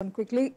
And quickly,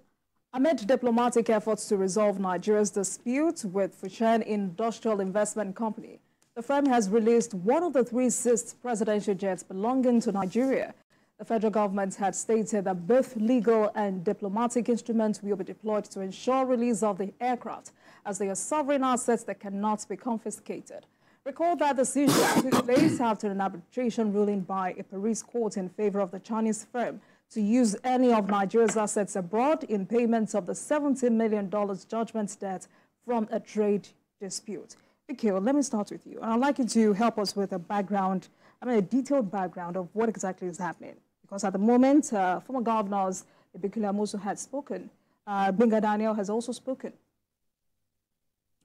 amid diplomatic efforts to resolve Nigeria's dispute with Fucheng Industrial Investment Company, the firm has released one of the 3 seized presidential jets belonging to Nigeria. The federal government had stated that both legal and diplomatic instruments will be deployed to ensure release of the aircraft, as they are sovereign assets that cannot be confiscated. Recall that the seizure took place after an arbitration ruling by a Paris court in favor of the Chinese firm to use any of Nigeria's assets abroad in payments of the $70 million judgment debt from a trade dispute. Ikeo, let me start with you. And I'd like you to help us with a background, a detailed background of what exactly is happening. Because at the moment, former governors Ibikile Amosu had spoken. Benga Daniel has also spoken.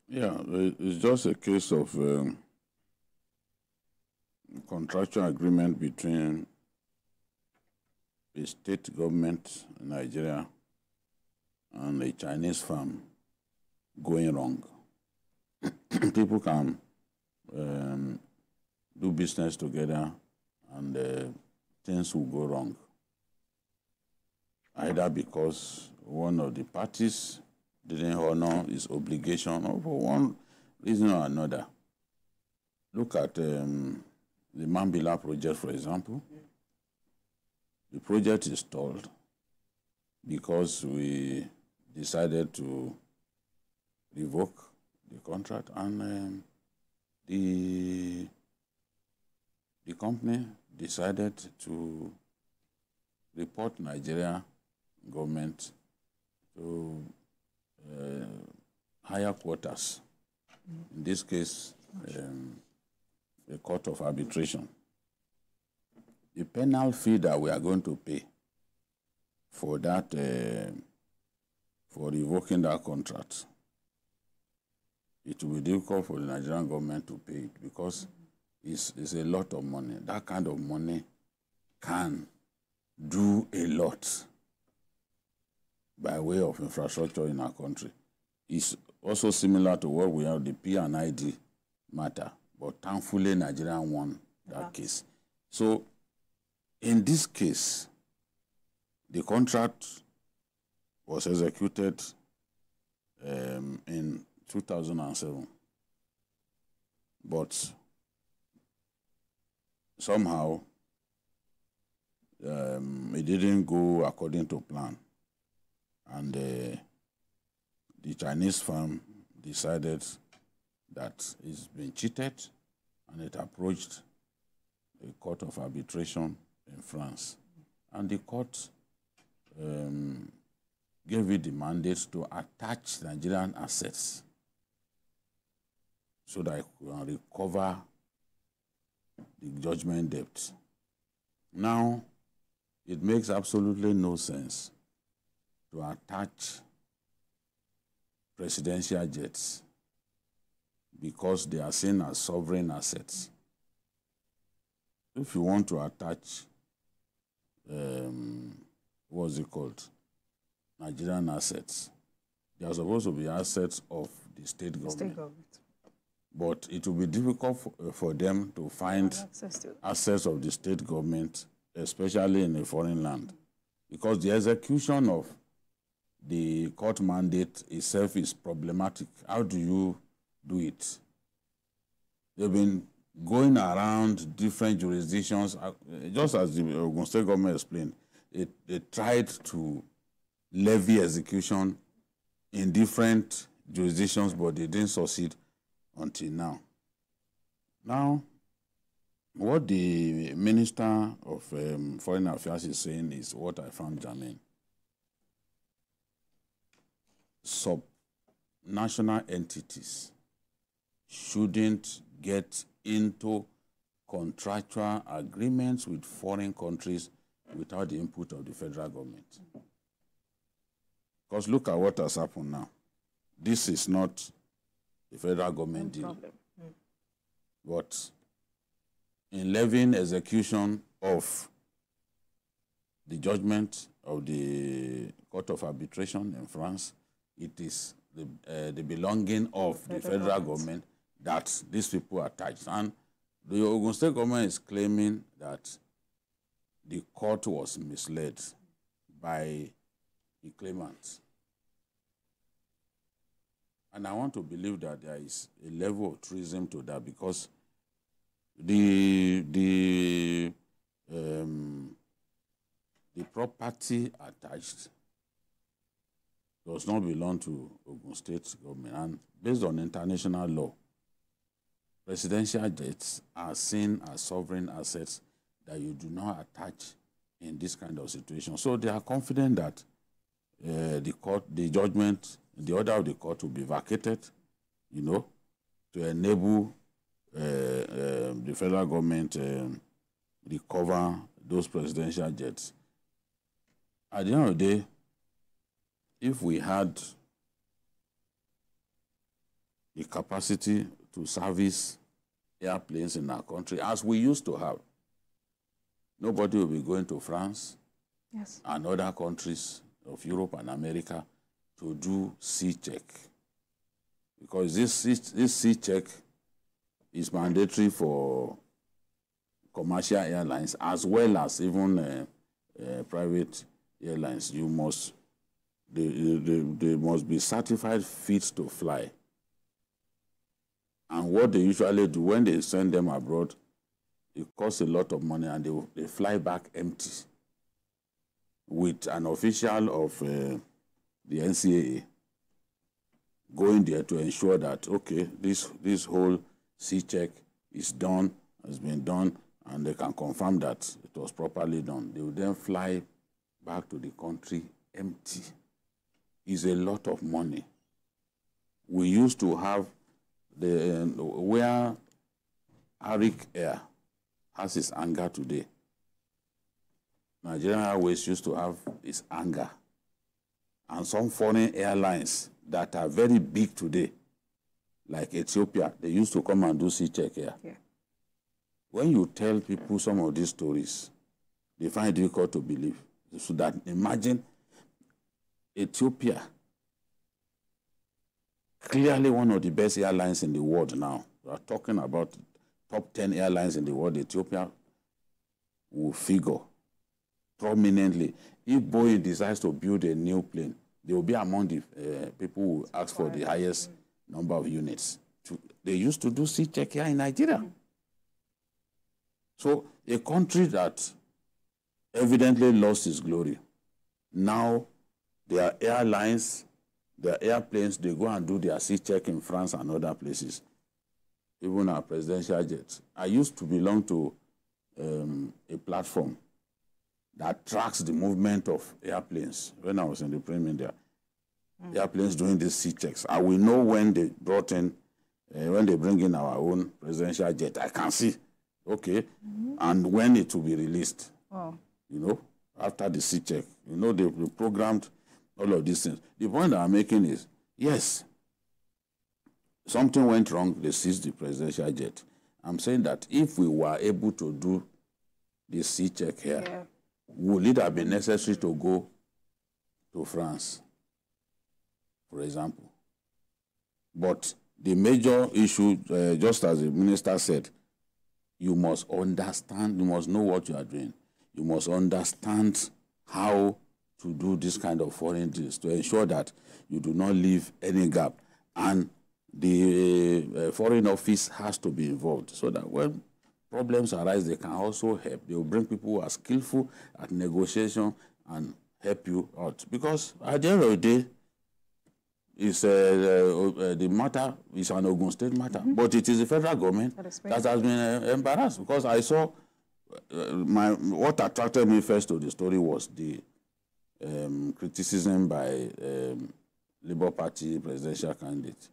Yeah, it's just a case of contractual agreement between the state government in Nigeria and a Chinese firm going wrong. People can do business together and things will go wrong. Either because one of the parties didn't honor its obligation or for one reason or another. Look at the Mambila project, for example. The project is stalled because we decided to revoke the contract, and the company decided to report Nigeria government to higher quarters. In this case, a court of arbitration. The penal fee that we are going to pay for that, for revoking that contract, it will be difficult for the Nigerian government to pay it because it's a lot of money. That kind of money can do a lot by way of infrastructure in our country. It's also similar to what we have, the P&ID matter, but thankfully Nigeria won that case. So in this case, the contract was executed in 2007, but somehow it didn't go according to plan, and the Chinese firm decided that it's been cheated, and it approached a court of arbitration in France, and the court gave it the mandate to attach Nigerian assets so that it can recover the judgment debt. Now, it makes absolutely no sense to attach presidential jets because they are seen as sovereign assets. If you want to attach, what's it called, Nigerian assets, they are supposed to be assets of the state government. But it will be difficult for them to find assets of the state government, especially in a foreign land, because the execution of the court mandate itself is problematic. How do you do it? They've been going around different jurisdictions, just as the Ogun State government explained. They tried to levy execution in different jurisdictions, but they didn't succeed until now. Now, what the Minister of Foreign Affairs is saying is what I found germane. Sub-national entities shouldn't get into contractual agreements with foreign countries without the input of the federal government. Because look at what has happened now. This is not the federal government deal. But in levying execution of the judgment of the Court of Arbitration in France, it is the belonging of the federal government that these people are attached. And the Ogun State government is claiming that the court was misled by the claimants. And I want to believe that there is a level of treason to that, because the property attached does not belong to Ogun State government. And based on international law, presidential jets are seen as sovereign assets that you do not attach in this kind of situation. So they are confident that the judgment, the order of the court will be vacated, you know, to enable the federal government recover those presidential jets. At the end of the day, if we had the capacity to service airplanes in our country, as we used to have, nobody will be going to France and other countries of Europe and America to do C check. Because this C check is mandatory for commercial airlines as well as even private airlines. They must be certified fit to fly. And what they usually do when they send them abroad, it costs a lot of money, and they fly back empty with an official of the NCAA going there to ensure that, okay, this whole C check is done, has been done, and they can confirm that it was properly done. They will then fly back to the country empty. It's a lot of money. We used to have where Arik Air has its hangar today. Nigerian Airways used to have its hangar. And some foreign airlines that are very big today, like Ethiopia, they used to come and do C-check here. Yeah. When you tell people some of these stories, they find it difficult to believe. So that, imagine Ethiopia, clearly one of the best airlines in the world now. We are talking about top 10 airlines in the world. Ethiopia will figure prominently. If Boeing decides to build a new plane, they will be among the people who ask for the highest number of units. They used to do C-check here in Nigeria. So a country that evidently lost its glory, now their airlines, their airplanes, they go and do their C-check in France and other places, even our presidential jets. I used to belong to a platform that tracks the movement of airplanes when I was in the Prime India. Airplanes doing these C-checks. I will know when they brought in, when they bring in our own presidential jet. I can see, okay, and when it will be released. Wow. You know, after the C-check. You know, they programmed all of these things. The point that I'm making is, yes, something went wrong, they seized the presidential jet. I'm saying that if we were able to do the C-check here, would it have been necessary to go to France, for example? But the major issue, just as the minister said, you must understand, you must know what you are doing. You must understand how to do this kind of foreign deals to ensure that you do not leave any gap. And the foreign office has to be involved so that when problems arise, they can also help. They will bring people who are skillful at negotiation and help you out. Because at the end of the day, it's, the matter is an Ogun State matter. But it is the federal government that has been embarrassed. Because I saw, what attracted me first to the story was the criticism by Labour Party presidential candidate,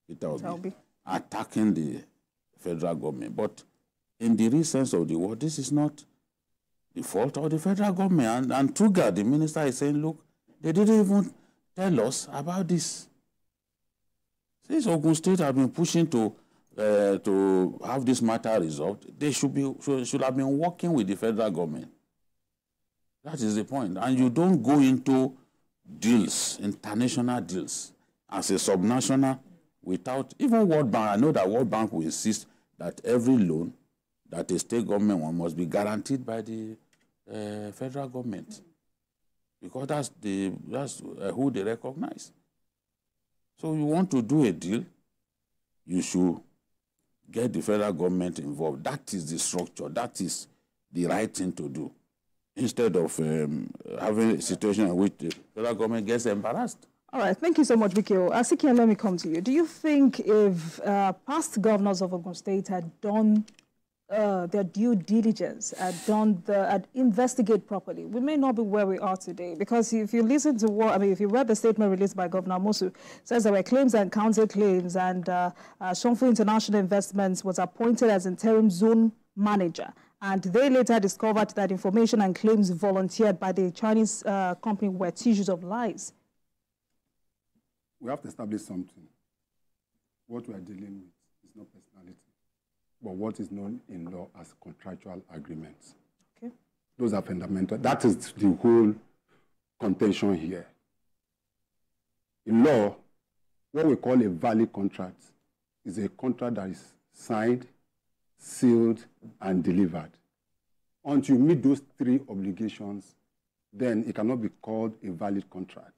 Peter Obi, attacking the federal government. But in the real sense of the word, this is not the fault of the federal government. And Tuga, the minister, is saying, look, they didn't even tell us about this. Since Ogun State have been pushing to have this matter resolved, they should have been working with the federal government. That is the point. And you don't go into deals, international deals, as a subnational without, even World Bank. I know that World Bank will insist that every loan that a state government must be guaranteed by the federal government. because that's who they recognize. So you want to do a deal, you should get the federal government involved. That is the structure. That is the right thing to do, instead of having a situation in which the federal government gets embarrassed. All right, thank you so much, Vikio. Asikian, let me come to you. Do you think if past governors of Ogun State had done their due diligence, had investigate properly, we may not be where we are today? Because if you listen to if you read the statement released by Governor Musu, it says there were claims and counterclaims, and Shongfu International Investments was appointed as interim zone manager. And they later discovered that information and claims volunteered by the Chinese company were tissues of lies. We have to establish something. What we are dealing with is not personality, but what is known in law as contractual agreements. Okay. Those are fundamental. That is the whole contention here. In law, what we call a valid contract is a contract that is signed, sealed, and delivered. Until you meet those three obligations, then it cannot be called a valid contract.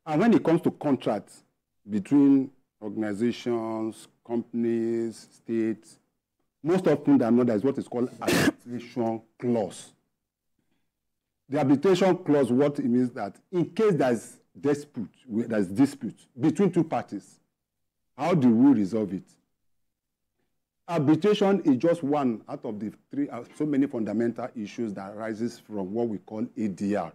And when it comes to contracts between organizations, companies, states, most often than not, there is what is called arbitration clause. The arbitration clause, what it means that in case there's dispute between two parties, how do we resolve it? Arbitration is just one out of the three, so many fundamental issues that arises from what we call ADR.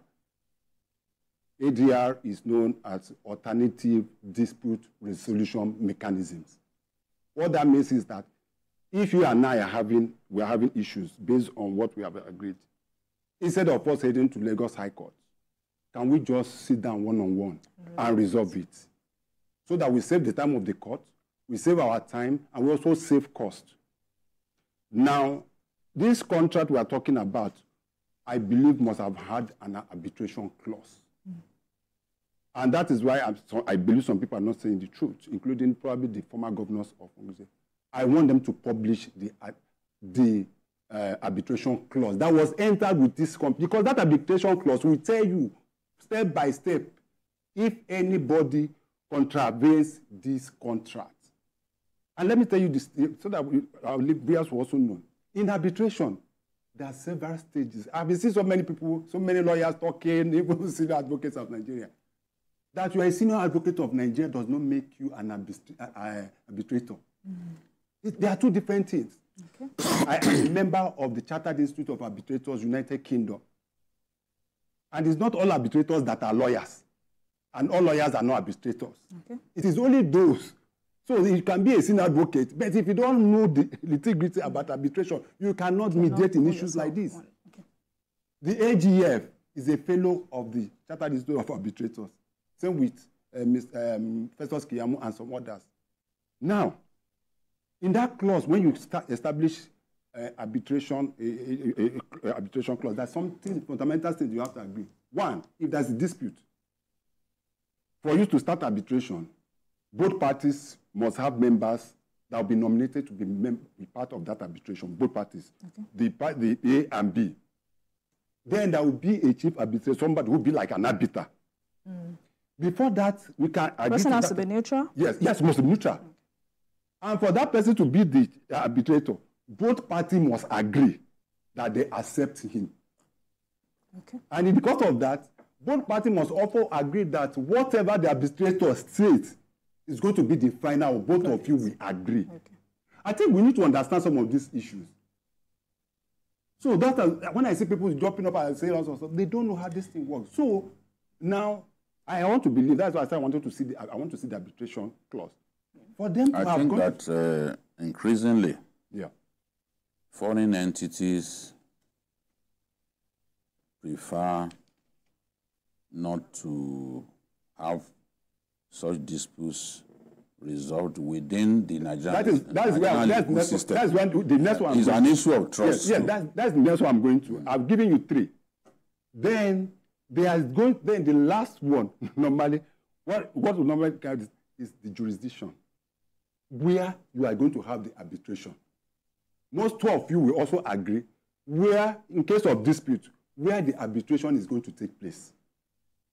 ADR is known as alternative dispute resolution mechanisms. What that means is that if you and I we're having issues based on what we have agreed, instead of us heading to Lagos High Court, can we just sit down one-on-one and resolve it? So that we save the time of the court, we save our time, and we also save cost. Now, this contract we are talking about, I believe must have had an arbitration clause. And that is why I believe some people are not saying the truth, including probably the former governors of Ogun State. I want them to publish the arbitration clause that was entered with this company, because that arbitration clause will tell you step by step if anybody contravenes this contract. And let me tell you this, so that our viewers will also know. In arbitration, there are several stages. I've seen so many people, so many lawyers talking, even senior advocates of Nigeria. That you are a senior advocate of Nigeria does not make you an arbitrator. There are two different things. Okay. I am a member of the Chartered Institute of Arbitrators, United Kingdom. And it's not all arbitrators that are lawyers. And all lawyers are not arbitrators. Okay. It is only those. So you can be a senior advocate, but if you don't know the nitty-gritty about arbitration, you cannot mediate in issues like this. Okay. The AGF is a fellow of the Chartered Institute of Arbitrators. Same with Festus Keyamo and some others. Now, in that clause, when you establish arbitration clause, there's something, fundamental things you have to agree. One, if there's a dispute, for you to start arbitration, both parties must have members that will be nominated to be part of that arbitration, both parties, okay. The A and B. Then there will be a chief arbitrator, somebody who will be like an arbiter. Before that, we can agree. The person has to be neutral? Yes, must be neutral. Okay. And for that person to be the arbitrator, both parties must agree that they accept him. Okay. And because of that, both parties must also agree that whatever the arbitrator states is going to be the final. Both of you will agree. Okay. I think we need to understand some of these issues. So that when I see people jumping up and saying all sorts of stuff, they don't know how this thing works. So now I want to believe. That's why I said I want to see the arbitration clause. For them to I think that increasingly, foreign entities prefer not to have such disputes resolved within the Nigerian system. That's when the next one is an issue of trust. Yes, that's the next one I'm going to. I've given you three. Then then the last one normally, what we normally count is the jurisdiction, where you are going to have the arbitration. Most two of you will also agree where, in case of dispute, where the arbitration is going to take place.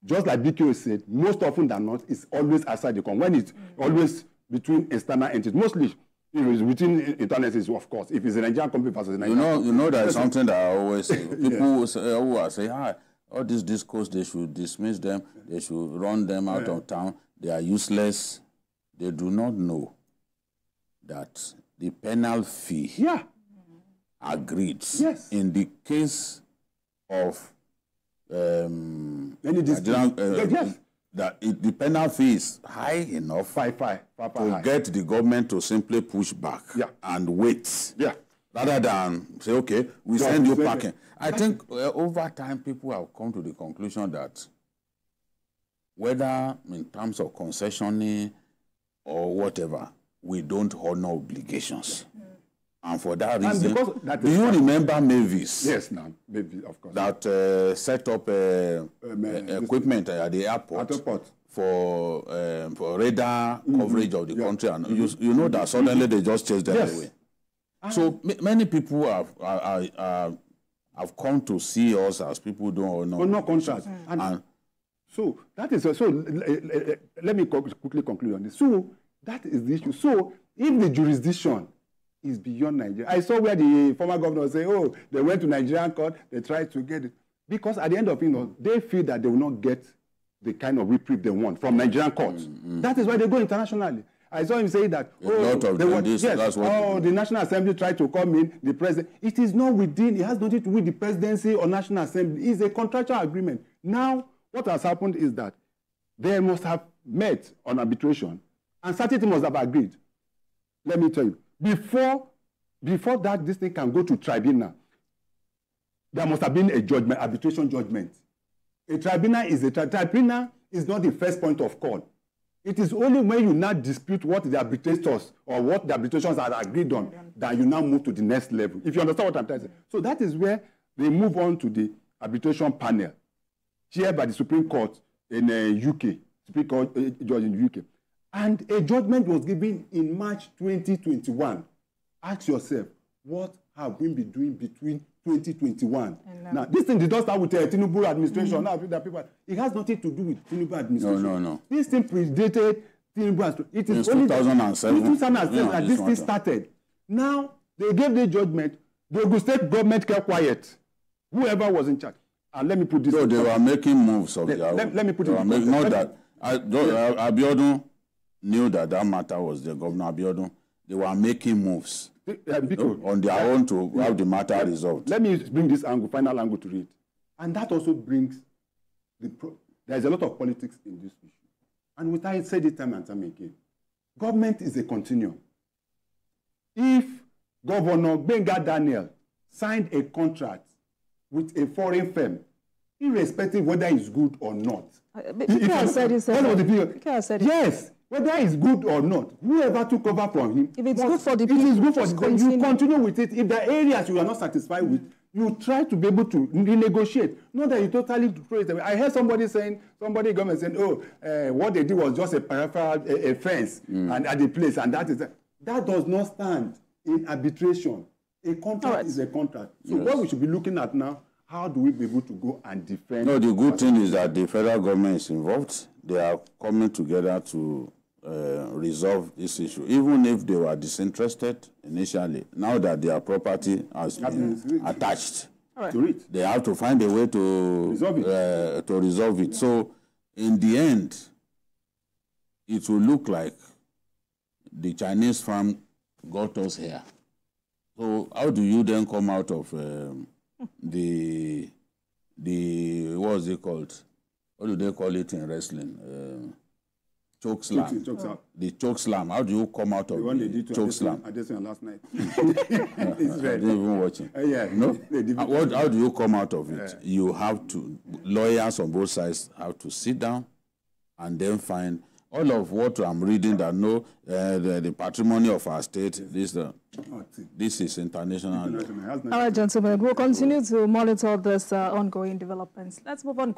Just like BKO said, most often than not, it's always outside the country. When it's always between external entities, mostly it's between internal entities, of course. If it's a Nigerian company versus a Nigerian company. You know, there's something that I always say. People who are saying, all these discourse, they should dismiss them, they should run them out of town, they are useless. They do not know that the penal fee agreed in the case of that the penal fee is high enough to get the government to simply push back and wait, rather than say, okay, we send you packing. I think over time people have come to the conclusion that whether in terms of concessioning or whatever, we don't honor obligations. And for that reason, do you remember Mavis? Yes, now, Mavis, of course. That set up equipment at the airport for radar coverage of the country. And you know that suddenly they just chased them away. So many people have come to see us as people who don't honor contracts. And so that is let me quickly conclude on this. So that is the issue. So if the jurisdiction is beyond Nigeria, I saw where the former governor say, "Oh, they went to Nigerian court, they tried to get it," because at the end of it, they feel that they will not get the kind of reprieve they want from Nigerian courts. That is why they go internationally. I saw him say that, the National Assembly tried to come in, the president. It is not within, it has nothing to do with the presidency or National Assembly. It's a contractual agreement. Now, what has happened is that they must have met on arbitration, and certainty must have agreed. Let me tell you, before that this thing can go to tribunal, there must have been a judgment, arbitration judgment. A tribunal is tribunal is not the first point of call. It is only when you now dispute what the arbitrators or what the arbitrations are agreed on that you now move to the next level. If you understand what I'm trying to say. So that is where they move on to the arbitration panel, chaired by the Supreme Court in UK, Supreme Court judge in UK. And a judgment was given in March 2021. Ask yourself, what have we been doing between 2021? Now, this thing did not start with the Tinubu administration. Now, people, it has nothing to do with Tinubu administration. No. This thing predated Tinubu administration. It is only 2007. 2007 that this thing started. Now, they gave the judgment. The Ogun State government kept quiet. Whoever was in charge. And let me put this. So they were making moves of their own. Let me put it. Not that Abiodun knew that matter was the governor Abiodun. They were making moves on their own to have the matter resolved. Let me bring this final angle to it. And that also brings there's a lot of politics in this issue. And with I said it time and time again, government is a continuum. If Governor Benga Daniel signed a contract with a foreign firm, irrespective whether it's good or not. Yes. Whether it's good or not, whoever took over from him, if it's good for the people, you continue with it. If there are areas you are not satisfied with, you try to be able to renegotiate. Not that you totally throw it away. I heard somebody government saying, what they did was just a peripheral fence and at the place, and that does not stand in arbitration. A contract is a contract. So what we should be looking at now, how do we be able to go and defend? No, the good thing is that the federal government is involved. They are coming together to resolve this issue, even if they were disinterested initially. Now that their property has been attached to it, they have to find a way to resolve it. So, in the end, it will look like the Chinese firm got us here. So, how do you then come out of the what's it called? What do they call it in wressling? Choke slam. The choke slam. How do you come out of the choke slam? I did last night. I didn't even watch it. No? How do you come out of it? You have to, lawyers on both sides have to sit down and then find all of what I'm reading that the patrimony of our state, this is international law. All right, gentlemen, we'll continue to monitor this ongoing developments. Let's move on.